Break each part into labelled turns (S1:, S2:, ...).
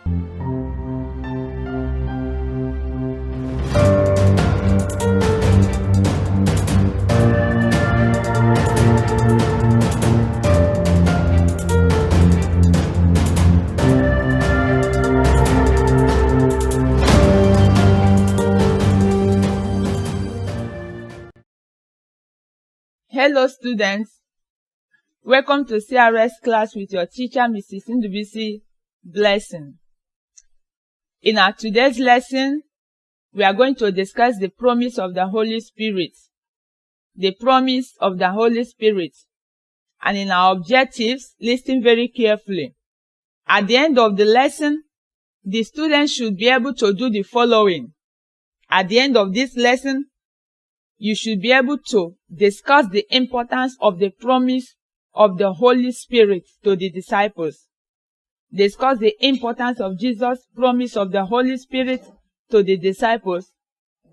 S1: Hello students, welcome to CRS class with your teacher Mrs. Ndubisi Blessing. In our today's lesson, we are going to discuss the promise of the Holy Spirit. The promise of the Holy Spirit. And in our objectives, listen very carefully. At the end of the lesson, the students should be able to do the following. At the end of this lesson, you should be able to discuss the importance of the promise of the Holy Spirit to the disciples. Discuss the importance of Jesus' promise of the Holy Spirit to the disciples.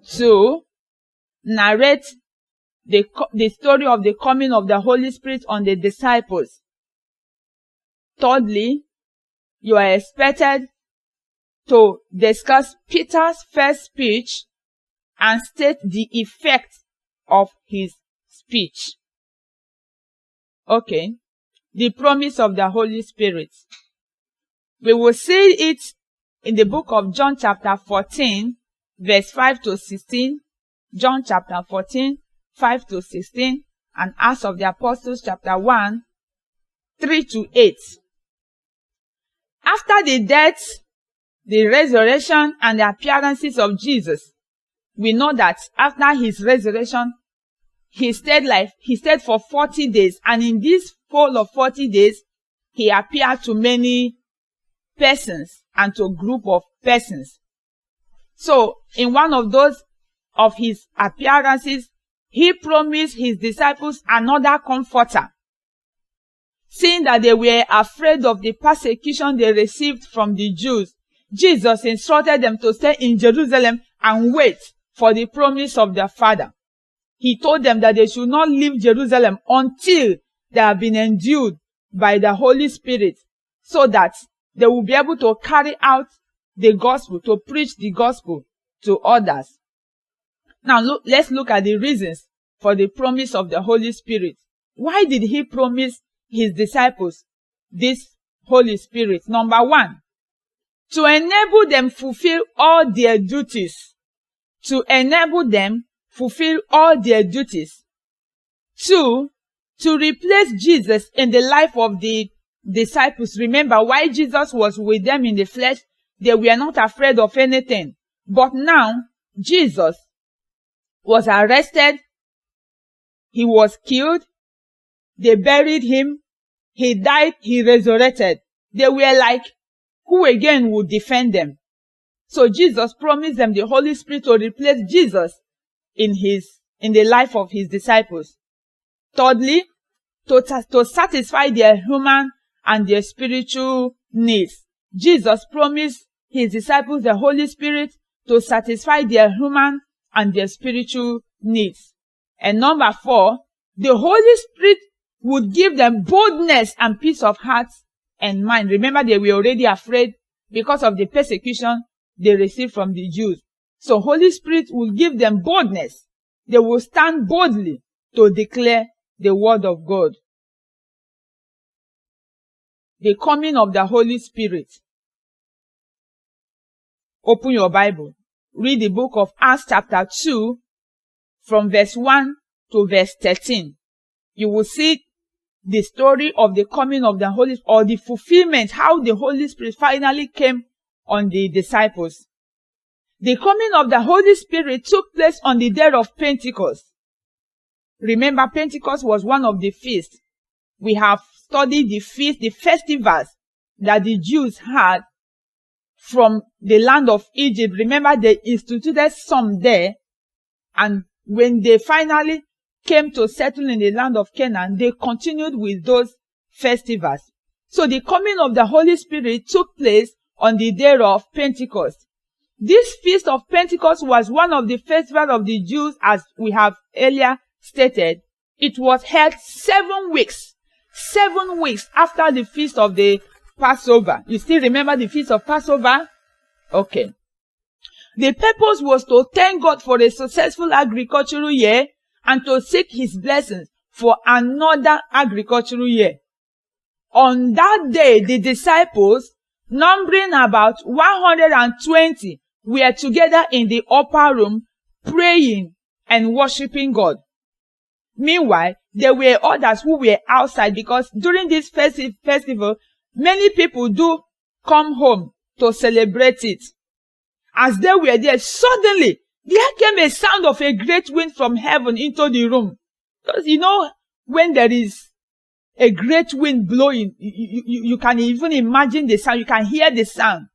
S1: 2. Narrate the story of the coming of the Holy Spirit on the disciples. Thirdly, you are expected to discuss Peter's first speech and state the effect of his speech. Okay, the promise of the Holy Spirit. We will see it in the book of John chapter 14, verse 5 to 16, John chapter 14, 5 to 16, and Acts of the Apostles chapter 1, 3 to 8. After the death, the resurrection, and the appearances of Jesus, we know that after his resurrection, he stayed for 40 days. And in this whole of 40 days, he appeared to many persons and to a group of persons. So, in one of those of his appearances, he promised his disciples another comforter. Seeing that they were afraid of the persecution they received from the Jews, Jesus instructed them to stay in Jerusalem and wait for the promise of their Father. He told them that they should not leave Jerusalem until they have been endued by the Holy Spirit, so that they will be able to carry out the gospel, to preach the gospel to others. Now let's look at the reasons for the promise of the Holy Spirit. Why did he promise his disciples this Holy Spirit? Number 1, to enable them fulfill all their duties. To enable them fulfill all their duties. 2, to replace Jesus in the life of the disciples. Remember, while Jesus was with them in the flesh, they were not afraid of anything. But now, Jesus was arrested, he was killed, they buried him, he died, he resurrected. They were like, who again would defend them? So Jesus promised them the Holy Spirit to replace Jesus in the life of his disciples. Thirdly, to satisfy their human and their spiritual needs. Jesus promised his disciples the Holy Spirit to satisfy their human and their spiritual needs. And number 4, the Holy Spirit would give them boldness and peace of heart and mind. Remember, they were already afraid because of the persecution they received from the Jews. So Holy Spirit will give them boldness. They will stand boldly to declare the word of God. The coming of the Holy Spirit. Open your Bible. Read the book of Acts chapter 2 from verse 1 to verse 13. You will see the story of the coming of the Holy Spirit, or the fulfillment, how the Holy Spirit finally came on the disciples. The coming of the Holy Spirit took place on the day of Pentecost. Remember, Pentecost was one of the feasts. We have studied the feasts, the festivals that the Jews had from the land of Egypt. Remember, they instituted some there, and when they finally came to settle in the land of Canaan, they continued with those festivals. So the coming of the Holy Spirit took place on the day of Pentecost. This feast of Pentecost was one of the festivals of the Jews, as we have earlier stated. It was held 7 weeks after the feast of the Passover. You still remember the feast of Passover? Okay. The purpose was to thank God for a successful agricultural year and to seek his blessings for another agricultural year. On that day, the disciples, numbering about 120, were together in the upper room, praying and worshiping God. Meanwhile, there were others who were outside, because during this festival, many people do come home to celebrate it. As they were there, suddenly, there came a sound of a great wind from heaven into the room. Because you know, when there is a great wind blowing, you can even imagine the sound. You can hear the sound.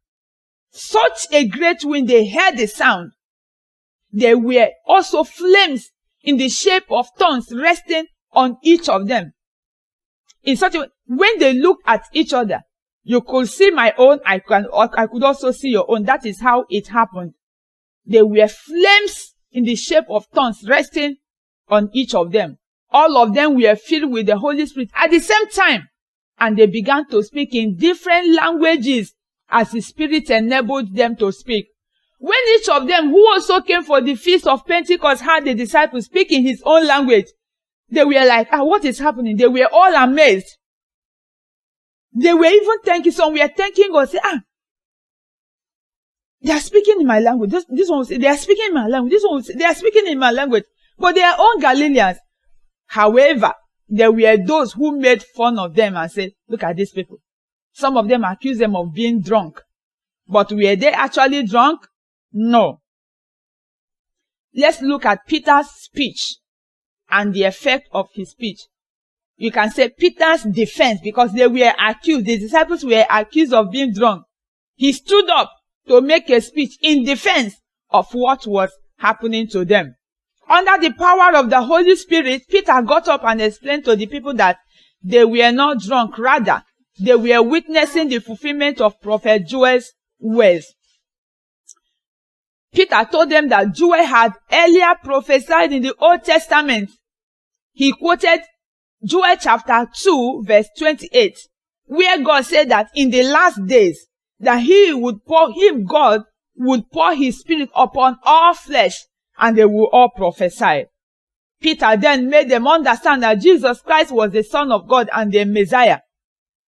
S1: Such a great wind, they heard the sound. There were also flames in the shape of tongues resting on each of them. In such a way, when they looked at each other, you could see my own, I could also see your own. That is how it happened. There were flames in the shape of tongues resting on each of them. All of them were filled with the Holy Spirit at the same time. And they began to speak in different languages as the Spirit enabled them to speak. When each of them who also came for the feast of Pentecost heard the disciples speak in his own language, they were like, what is happening? They were all amazed. They were even thanking, some were thanking God, say, they are speaking in my language. This one will say, they are speaking in my language. This one will say, they are speaking in my language. But they are all Galileans. However, there were those who made fun of them and said, look at these people. Some of them accused them of being drunk. But were they actually drunk? No. Let's look at Peter's speech and the effect of his speech. You can say Peter's defense, because they were accused. The disciples were accused of being drunk. He stood up to make a speech in defense of what was happening to them. Under the power of the Holy Spirit, Peter got up and explained to the people that they were not drunk. Rather, they were witnessing the fulfillment of Prophet Joel's words. Peter told them that Joel had earlier prophesied in the Old Testament. He quoted Joel chapter 2 verse 28, where God said that in the last days, that God would pour his Spirit upon all flesh, and they will all prophesy. Peter then made them understand that Jesus Christ was the Son of God and the Messiah,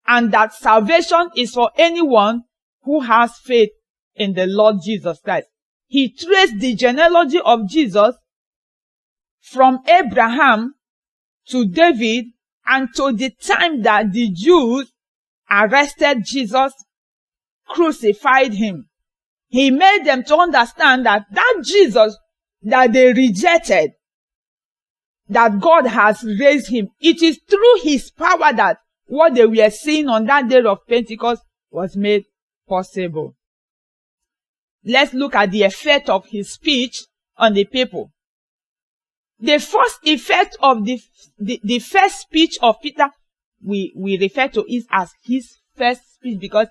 S1: and that salvation is for anyone who has faith in the Lord Jesus Christ. He traced the genealogy of Jesus from Abraham to David and to the time that the Jews arrested Jesus, crucified him. He made them to understand that Jesus that they rejected, that God has raised him. It is through his power that what they were seeing on that day of Pentecost was made possible. Let's look at the effect of his speech on the people. The first effect of the first speech of Peter, we refer to it as his first speech, because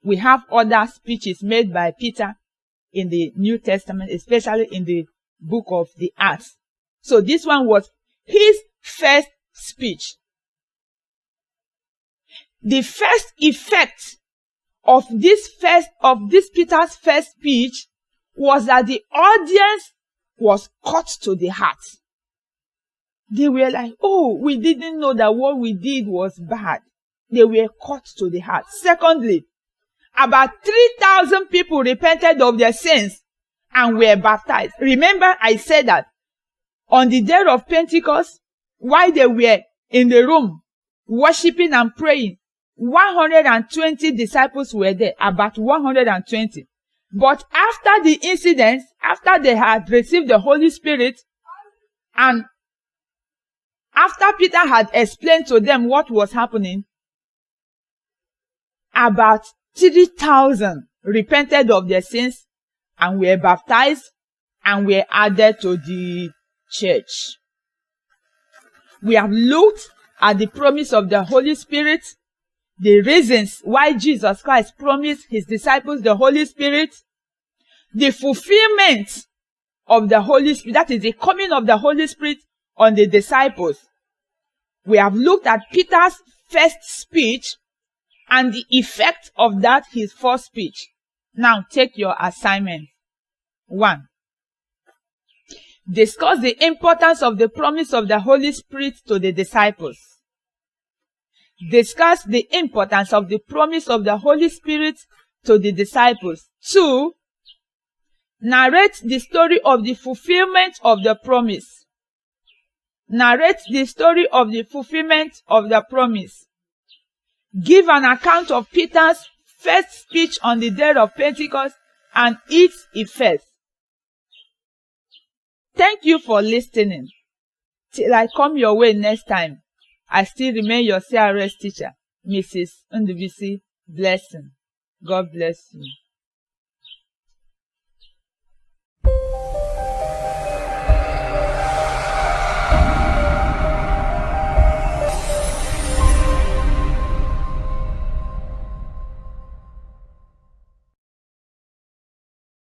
S1: we have other speeches made by Peter in the New Testament, especially in the book of the Acts. So this one was his first speech. The first effect of this Peter's first speech was that the audience was cut to the heart. They were like, we didn't know that what we did was bad. They were cut to the heart. Secondly, about 3,000 people repented of their sins and were baptized. Remember, I said that on the day of Pentecost, while they were in the room worshiping and praying, 120 disciples were there, about 120. But after the incident, after they had received the Holy Spirit, and after Peter had explained to them what was happening, about 3,000 repented of their sins and were baptized and were added to the church. We have looked at the promise of the Holy Spirit, the reasons why Jesus Christ promised his disciples the Holy Spirit, the fulfillment of the Holy Spirit, that is the coming of the Holy Spirit on the disciples. We have looked at Peter's first speech and the effect of that his first speech. Now take your assignment. 1. Discuss the importance of the promise of the Holy Spirit to the disciples. Discuss the importance of the promise of the Holy Spirit to the disciples. 2. Narrate the story of the fulfillment of the promise. Narrate the story of the fulfillment of the promise. Give an account of Peter's first speech on the day of Pentecost and its effects. Thank you for listening. Till I come your way next time, I still remain your CRS teacher, Mrs. Ndubisi Blessing. God bless you.